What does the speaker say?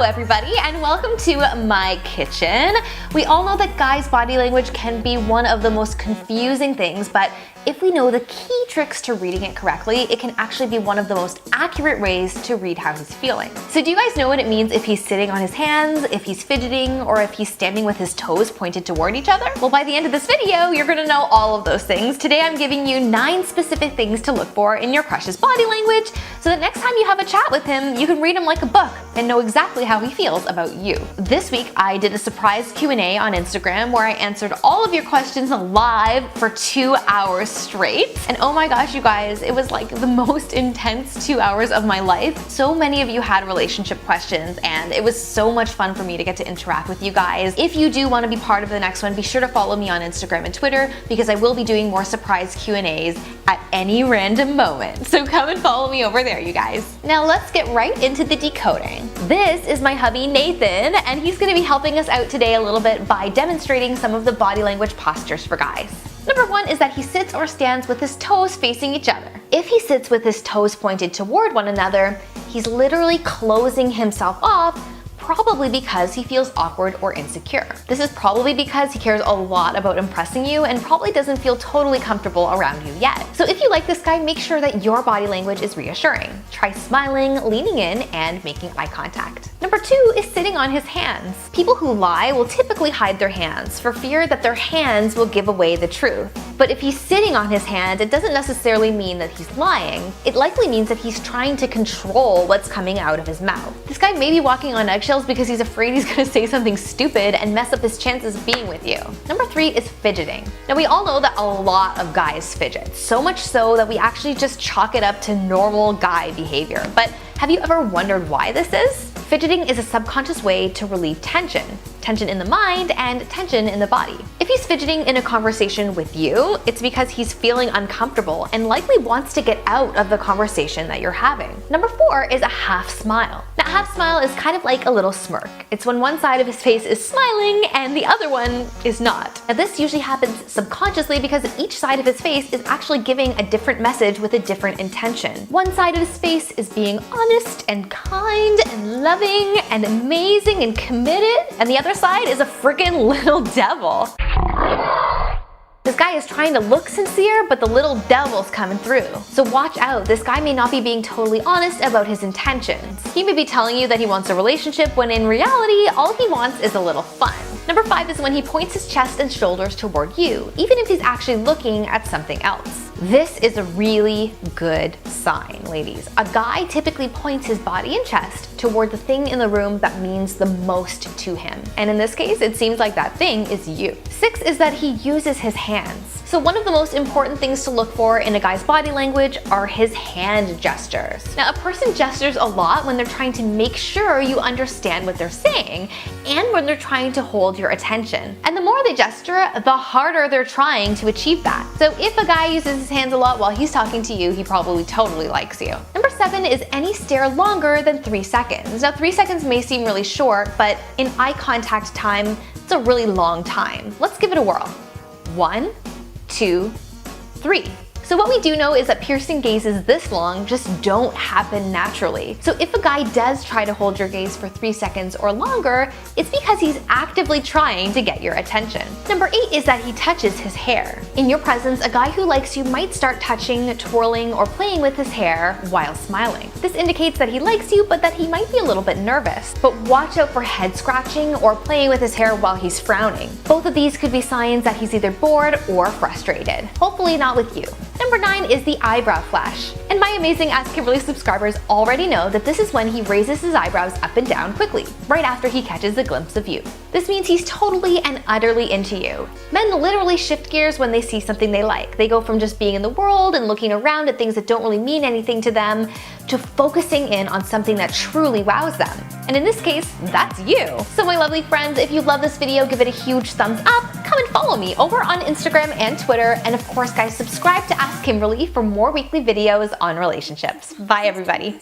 everybody, and welcome to my kitchen. We all know that guys' body language can be one of the most confusing things, but if we know the key tricks to reading it correctly, it can actually be one of the most accurate ways to read how he's feeling. So do you guys know what it means if he's sitting on his hands, if he's fidgeting, or if he's standing with his toes pointed toward each other? Well, by the end of this video, you're gonna know all of those things. Today I'm giving you 9 specific things to look for in your crush's body language, so that next time you have a chat with him, you can read him like a book and know exactly how he feels about you. This week, I did a surprise Q&A on Instagram where I answered all of your questions live for 2 hours straight. And oh my gosh, you guys, it was like the most intense 2 hours of my life. So many of you had relationship questions, and it was so much fun for me to get to interact with you guys. If you do want to be part of the next one, be sure to follow me on Instagram and Twitter, because I will be doing more surprise Q&As at any random moment. So come and follow me over there, you guys. Now let's get right into the decoding. This is my hubby Nathan, and he's going to be helping us out today a little bit by demonstrating some of the body language postures for guys. Number 1 is that he sits or stands with his toes facing each other. If he sits with his toes pointed toward one another, he's literally closing himself off, probably because he feels awkward or insecure. This is probably because he cares a lot about impressing you and probably doesn't feel totally comfortable around you yet. So if you like this guy, make sure that your body language is reassuring. Try smiling, leaning in, and making eye contact. Number 2 is sitting on his hands. People who lie will typically hide their hands for fear that their hands will give away the truth. But if he's sitting on his hand, it doesn't necessarily mean that he's lying. It likely means that he's trying to control what's coming out of his mouth. This guy may be walking on eggshells because he's afraid he's gonna say something stupid and mess up his chances of being with you. Number 3 is fidgeting. Now we all know that a lot of guys fidget, so much so that we actually just chalk it up to normal guy behavior. But have you ever wondered why this is? Fidgeting is a subconscious way to relieve tension. Tension in the mind and tension in the body. If he's fidgeting in a conversation with you, it's because he's feeling uncomfortable and likely wants to get out of the conversation that you're having. Number 4 is a half smile. Now, a half smile is kind of like a little smirk. It's when one side of his face is smiling and the other one is not. Now, this usually happens subconsciously because each side of his face is actually giving a different message with a different intention. One side of his face is being honest and kind and loving and amazing and committed, and the other side is a freaking little devil. This guy is trying to look sincere, but the little devil's coming through. So watch out, this guy may not be being totally honest about his intentions. He may be telling you that he wants a relationship when in reality, all he wants is a little fun. Number 5 is when he points his chest and shoulders toward you, even if he's actually looking at something else. This is a really good sign, ladies. A guy typically points his body and chest toward the thing in the room that means the most to him. And in this case, it seems like that thing is you. 6 is that he uses his hands. So one of the most important things to look for in a guy's body language are his hand gestures. Now, a person gestures a lot when they're trying to make sure you understand what they're saying and when they're trying to hold your attention. And the more they gesture, the harder they're trying to achieve that. So if a guy uses his hands a lot while he's talking to you, he probably totally likes you. Number 7 is any stare longer than 3 seconds. Now, 3 seconds may seem really short, but in eye contact time, it's a really long time. Let's give it a whirl. 1, 2, 3. So what we do know is that piercing gazes this long just don't happen naturally. So if a guy does try to hold your gaze for 3 seconds or longer, it's because he's actively trying to get your attention. Number 8 is that he touches his hair. In your presence, a guy who likes you might start touching, twirling, or playing with his hair while smiling. This indicates that he likes you, but that he might be a little bit nervous. But watch out for head scratching or playing with his hair while he's frowning. Both of these could be signs that he's either bored or frustrated. Hopefully not with you. Number 9 is the eyebrow flash. And my amazing Ask Kimberly subscribers already know that this is when he raises his eyebrows up and down quickly, right after he catches a glimpse of you. This means he's totally and utterly into you. Men literally shift gears when they see something they like. They go from just being in the world and looking around at things that don't really mean anything to them to focusing in on something that truly wows them. And in this case, that's you. So my lovely friends, if you love this video, give it a huge thumbs up. Come and follow me over on Instagram and Twitter. And of course, guys, subscribe to Ask Kimberly for more weekly videos on relationships. Bye, everybody.